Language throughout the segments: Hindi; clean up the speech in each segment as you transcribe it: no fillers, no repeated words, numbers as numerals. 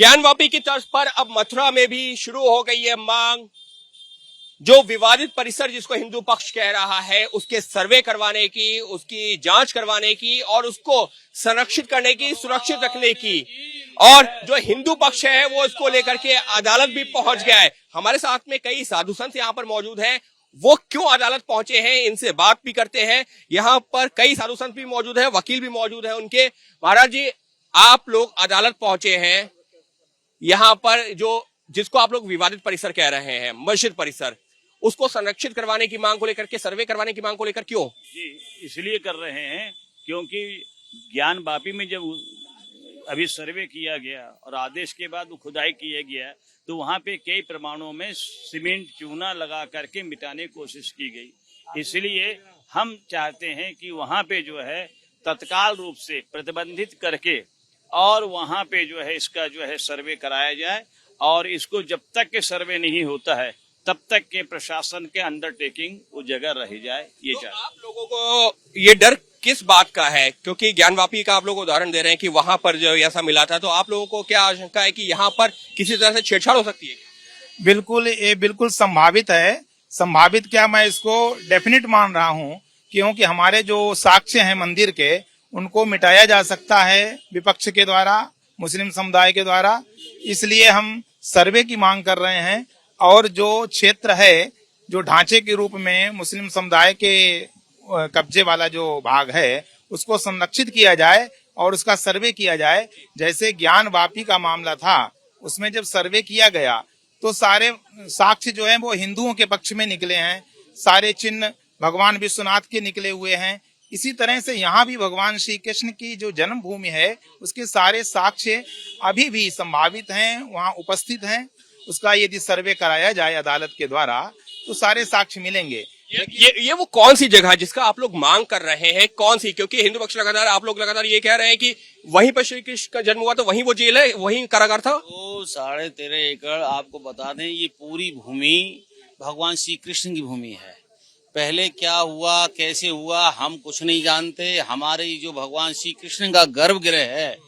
ज्ञानवापी की तर्ज पर अब मथुरा में भी शुरू हो गई है मांग। जो विवादित परिसर जिसको हिंदू पक्ष कह रहा है उसके सर्वे करवाने की, उसकी जांच करवाने की और उसको संरक्षित करने की, सुरक्षित रखने की। और जो हिंदू पक्ष है वो इसको लेकर के अदालत भी पहुंच गया है। हमारे साथ में कई साधु संत यहाँ पर मौजूद हैं। वो क्यों अदालत पहुंचे हैं इनसे बात भी करते हैं। यहाँ पर कई साधु संत भी मौजूद है, वकील भी मौजूद है उनके। महाराज जी, आप लोग अदालत पहुंचे हैं, यहाँ पर जो जिसको आप लोग विवादित परिसर कह रहे हैं, मस्जिद परिसर, उसको संरक्षित करवाने की मांग को लेकर के, सर्वे करवाने की मांग को लेकर क्यों? जी, इसलिए कर रहे हैं क्योंकि ज्ञानवापी में जब अभी सर्वे किया गया और आदेश के बाद वो खुदाई किया गया तो वहाँ पे कई प्रमाणों में सीमेंट चूना लगा करके मिटाने की कोशिश की गई। इसलिए हम चाहते हैं कि वहाँ पे जो है तत्काल रूप से प्रतिबंधित करके और वहाँ पे जो है इसका जो है सर्वे कराया जाए और इसको जब तक के सर्वे नहीं होता है तब तक के प्रशासन के अंडरटेकिंग वो जगह रह जाए। ये तो आप लोगों को ये डर किस बात का है? क्योंकि ज्ञानवापी का आप लोग उदाहरण दे रहे हैं कि वहां पर जो ऐसा मिला था, तो आप लोगों को क्या आशंका है कि यहाँ पर किसी तरह से छेड़छाड़ हो सकती है? बिल्कुल, ये बिल्कुल संभावित है। संभावित क्या, मैं इसको डेफिनेट मान रहा हूँ, क्योंकि हमारे जो साक्ष्य हैं मंदिर के उनको मिटाया जा सकता है विपक्ष के द्वारा, मुस्लिम समुदाय के द्वारा। इसलिए हम सर्वे की मांग कर रहे हैं और जो क्षेत्र है, जो ढांचे के रूप में मुस्लिम समुदाय के कब्जे वाला जो भाग है उसको संरक्षित किया जाए और उसका सर्वे किया जाए। जैसे ज्ञानवापी का मामला था, उसमें जब सर्वे किया गया तो सारे साक्ष्य जो है वो हिंदुओं के पक्ष में निकले हैं, सारे चिन्ह भगवान विश्वनाथ के निकले हुए हैं। इसी तरह से यहाँ भी भगवान श्री कृष्ण की जो जन्मभूमि है उसके सारे साक्ष्य अभी भी संभावित हैं, वहाँ उपस्थित हैं। उसका यदि सर्वे कराया जाए अदालत के द्वारा तो सारे साक्ष्य मिलेंगे। ये वो कौन सी जगह जिसका आप लोग मांग कर रहे हैं, कौन सी? क्योंकि हिंदू पक्ष लगातार, आप लोग लगातार ये कह रहे हैं कि वहीं पर श्री कृष्ण का जन्म हुआ, तो वहीं वो जेल है, वहीं कारागार था। तो 13.5 एकड़ आपको बता दें, ये पूरी भूमि भगवान श्री कृष्ण की भूमि है। पहले क्या हुआ, कैसे हुआ, हम कुछ नहीं जानते। हमारे जो भगवान श्री कृष्ण का गर्भगृह है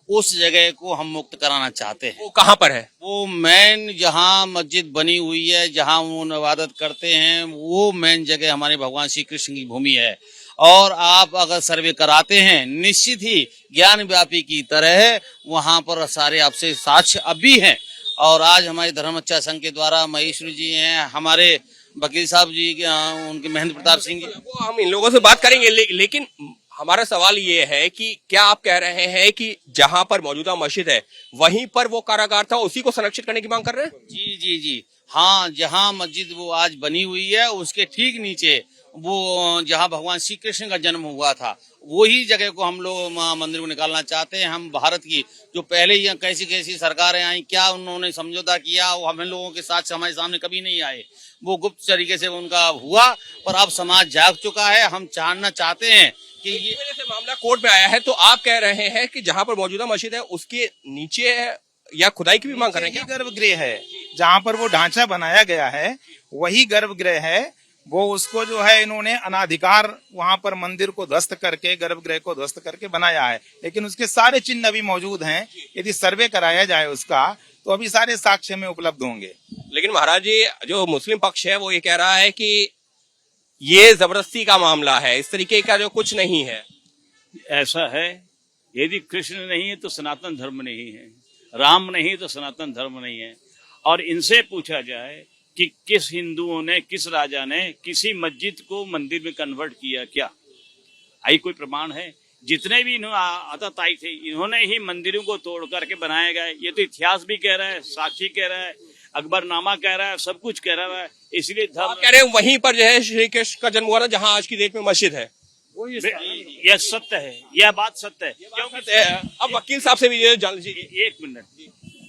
उस जगह को हम मुक्त कराना चाहते हैं। वो कहाँ पर है? वो मेन जहाँ मस्जिद बनी हुई है, जहाँ वो इबादत करते हैं, वो मेन जगह हमारे भगवान श्री कृष्ण की भूमि है। और आप अगर सर्वे कराते हैं, निश्चित ही ज्ञानवापी की तरह वहाँ पर सारे आपसे साक्ष्य अभी हैं। और आज हमारे धर्म रक्षा संघ के द्वारा महेश्वरी जी हैं, हमारे वकील साहब जी, उनके महेंद्र प्रताप सिंह जी, वो हम इन लोगों से बात करेंगे। लेकिन हमारा सवाल ये है कि क्या आप कह रहे हैं कि जहां पर मौजूदा मस्जिद है वहीं पर वो कारागार था, उसी को संरक्षित करने की मांग कर रहे हैं? जी जी जी हाँ, जहाँ मस्जिद वो आज बनी हुई है उसके ठीक नीचे वो जहाँ भगवान श्री कृष्ण का जन्म हुआ था, वही जगह को हम लोग मंदिर को निकालना चाहते हैं। हम भारत की जो पहले यहाँ कैसी कैसी सरकारें आई, क्या उन्होंने समझौता किया, वो हम लोगों के साथ हमारे सामने कभी नहीं आए। वो गुप्त तरीके से उनका हुआ, पर अब समाज जाग चुका है। हम जानना चाहते हैं कि ये से मामला कोर्ट में आया है, तो आप कह रहे हैं कि जहां पर मौजूदा मस्जिद है उसके नीचे है या खुदाई की भी मांग कर रहे हैं? गर्भगृह है जहाँ पर वो ढांचा बनाया गया है, वही गर्भगृह है। वो उसको जो है इन्होंने अनाधिकार वहाँ पर मंदिर को ध्वस्त करके, गर्भगृह को ध्वस्त करके बनाया है, लेकिन उसके सारे चिन्ह अभी मौजूद हैं। यदि सर्वे कराया जाए उसका तो अभी सारे साक्ष्य में उपलब्ध होंगे। लेकिन महाराज जी, जो मुस्लिम पक्ष है वो ये कह रहा है कि ये जबरदस्ती का मामला है, इस तरीके का जो कुछ नहीं है। ऐसा है, यदि कृष्ण नहीं है तो सनातन धर्म नहीं है, राम नहीं तो सनातन धर्म नहीं है। और इनसे पूछा जाए कि किस हिंदुओं ने, किस राजा ने किसी मस्जिद को मंदिर में कन्वर्ट किया? क्या आई कोई प्रमाण है? जितने भी आतताई थे, इन्होंने ही मंदिरों को तोड़ करके बनाए गए। ये तो इतिहास भी कह रहा है, साक्षी कह रहा है, अकबरनामा कह रहा है, सब कुछ कह रहा है। इसलिए धर्म कह रहे हैं वहीं पर जो है श्री कृष्ण का जन्म हुआ था, जहाँ आज की डेट में मस्जिद है। यह सत्य है, यह बात सत्य है। क्योंकि अब वकील साहब से भी ये जान लीजिए। एक मिनट,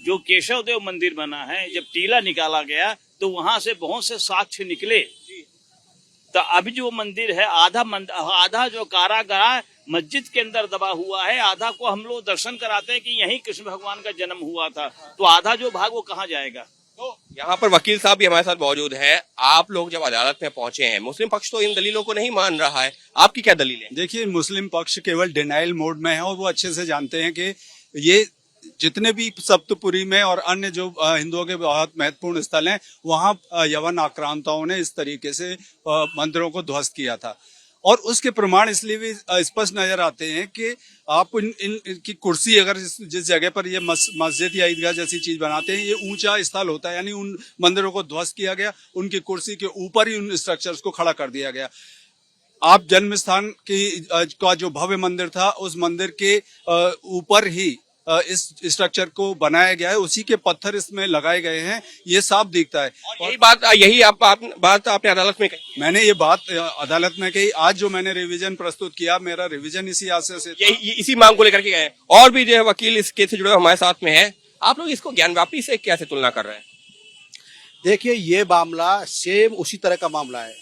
जो केशव देव मंदिर बना है, जब टीला निकाला गया तो वहां से बहुत से साक्ष्य निकले। तो अभी जो मंदिर है, आधा जो कारागार मस्जिद के अंदर दबा हुआ है, आधा को हम लोग दर्शन कराते हैं कि यहीं कृष्ण भगवान का जन्म हुआ था, तो आधा जो भाग वो कहाँ जाएगा? तो यहाँ पर वकील साहब भी हमारे साथ मौजूद है। आप लोग जब अदालत में पहुंचे हैं, मुस्लिम पक्ष तो इन दलीलों को नहीं मान रहा है, आपकी क्या दलील है? देखिए, मुस्लिम पक्ष केवल डिनाइल मोड में है और वो अच्छे से जानते हैं कि ये जितने भी सप्तपुरी में और अन्य जो हिंदुओं के बहुत महत्वपूर्ण स्थल हैं वहां यवन आक्रांताओं ने इस तरीके से मंदिरों को ध्वस्त किया था। और उसके प्रमाण इसलिए भी स्पष्ट नजर आते हैं कि आप इनकी कुर्सी अगर जिस जगह पर ये मस्जिद या ईदगाह जैसी चीज बनाते हैं, ये ऊंचा स्थल होता है, यानी उन मंदिरों को ध्वस्त किया गया, उनकी कुर्सी के ऊपर ही उन स्ट्रक्चर्स को खड़ा कर दिया गया। आप जन्म स्थान का जो भव्य मंदिर था उस मंदिर के ऊपर ही इस स्ट्रक्चर को बनाया गया है, उसी के पत्थर इसमें लगाए गए हैं, ये साफ दिखता है। और यही बात आपने अदालत में कही। मैंने ये बात अदालत में कही। आज जो मैंने रिवीजन प्रस्तुत किया, मेरा रिवीजन इसी आशय से इसी मांग को लेकर के गए। और भी जो है वकील इस केस से जुड़े हमारे साथ में है। आप लोग इसको ज्ञानवापी से कैसे तुलना कर रहे हैं? देखिए, ये मामला सेम उसी तरह का मामला है,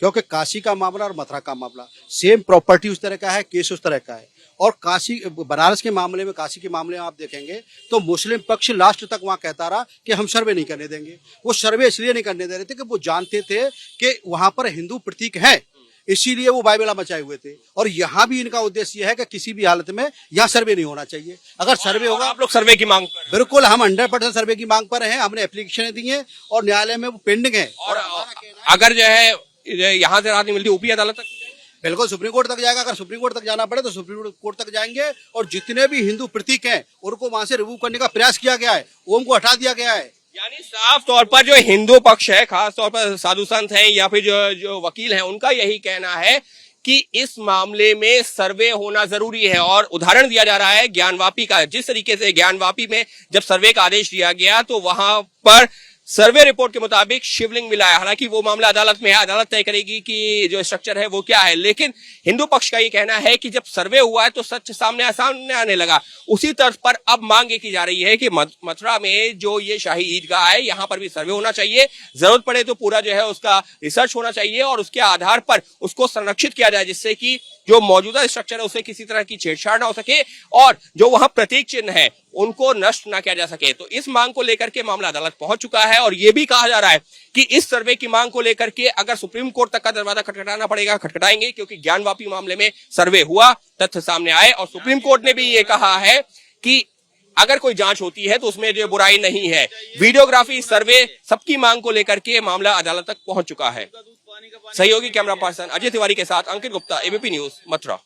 क्योंकि काशी का मामला और मथुरा का मामला सेम, प्रॉपर्टी उस तरह का है, केस उस तरह का है। और काशी बनारस के मामले में, काशी के मामले में आप देखेंगे तो मुस्लिम पक्ष लास्ट तक वहां कहता रहा कि हम सर्वे नहीं करने देंगे। वो सर्वे इसलिए नहीं करने दे रहे थे कि वो जानते थे कि वहां पर हिंदू प्रतीक है, इसीलिए वो बाइबला मचाए हुए थे। और यहाँ भी इनका उद्देश्य यह है कि किसी भी हालत में यहाँ सर्वे नहीं होना चाहिए। अगर सर्वे होगा, आप लोग सर्वे की मांग पर? बिल्कुल, हम 100% सर्वे की मांग पर हैं। हमने एप्लीकेशन दी है और न्यायालय में वो पेंडिंग है। और अगर जो है यहाँ से राहत नहीं मिलती, ऊपरी अदालत तक बिल्कुल सुप्रीम कोर्ट तक जाएगा। अगर सुप्रीम कोर्ट तक जाना पड़े तो सुप्रीम कोर्ट तक जाएंगे। और जितने भी हिंदू प्रतीक हैं उनको वहां से रिमूव करने का प्रयास किया गया है, ओम को हटा दिया गया है। यानी साफ तौर पर जो हिंदू पक्ष है, खास तौर पर साधु संत हैं या फिर जो वकील हैं, उनका यही कहना है कि इस मामले में सर्वे होना जरूरी है। और उदाहरण दिया जा रहा है ज्ञानवापी का। जिस तरीके से ज्ञानवापी में जब सर्वे का आदेश दिया गया तो वहां पर सर्वे रिपोर्ट के मुताबिक शिवलिंग मिला है। हालांकि वो मामला अदालत में है, अदालत तय करेगी कि जो स्ट्रक्चर है वो क्या है। लेकिन हिंदू पक्ष का ये कहना है कि जब सर्वे हुआ है तो सच सामने आने लगा। उसी तर्ज पर अब मांग की जा रही है कि मथुरा में जो ये शाही ईदगाह है, यहाँ पर भी सर्वे होना चाहिए। जरूरत पड़े तो पूरा जो है उसका रिसर्च होना चाहिए और उसके आधार पर उसको संरक्षित किया जाए, जिससे कि जो मौजूदा स्ट्रक्चर है उससे किसी तरह की छेड़छाड़ ना हो सके और जो वहां प्रतीक चिन्ह है उनको नष्ट ना किया जा सके। तो इस मांग को लेकर के मामला अदालत पहुंच चुका है और यह भी कहा जा रहा है कि इस सर्वे की मांग को लेकर के अगर सुप्रीम कोर्ट तक का दरवाजा खटखटाना पड़ेगा, खटखटाएंगे, क्योंकि ज्ञानवापी मामले में सर्वे हुआ, तथ्य सामने आए और सुप्रीम कोर्ट ने भी ये कहा है कि अगर कोई जांच होती है तो उसमें जो बुराई नहीं है। वीडियोग्राफी, सर्वे, सबकी मांग को लेकर के मामला अदालत तक पहुंच चुका है। सहयोगी कैमरा पर्सन अजय तिवारी के साथ अंकित गुप्ता, एबीपी न्यूज, मथुरा।